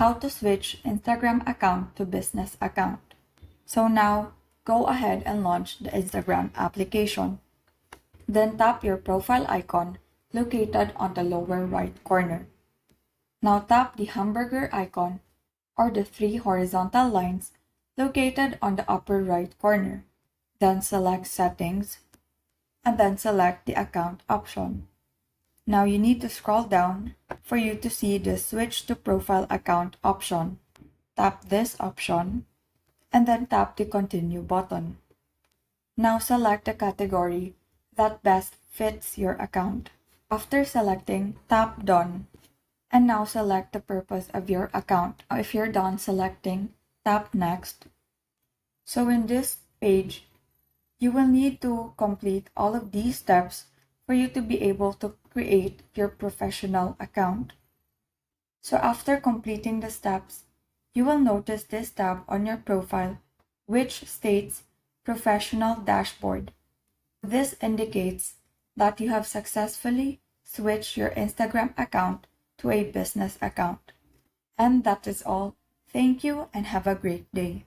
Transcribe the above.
how to switch Instagram account to business account. So now, go ahead and launch the Instagram application. Then tap your profile icon located on the lower right corner. Now tap the hamburger icon or the three horizontal lines located on the upper right corner. Then select Settings and then select the Account option. Now you need to scroll down for you to see the Switch to Profile Account option. Tap this option and then tap the Continue button. Now select the category that best fits your account. After selecting, tap Done. And now select the purpose of your account. If you're done selecting, tap Next. So in this page, you will need to complete all of these steps for you to be able to create your professional account. So after completing the steps, you will notice this tab on your profile which states Professional Dashboard. This indicates that you have successfully switched your Instagram account to a business account. And that is all. Thank you and have a great day.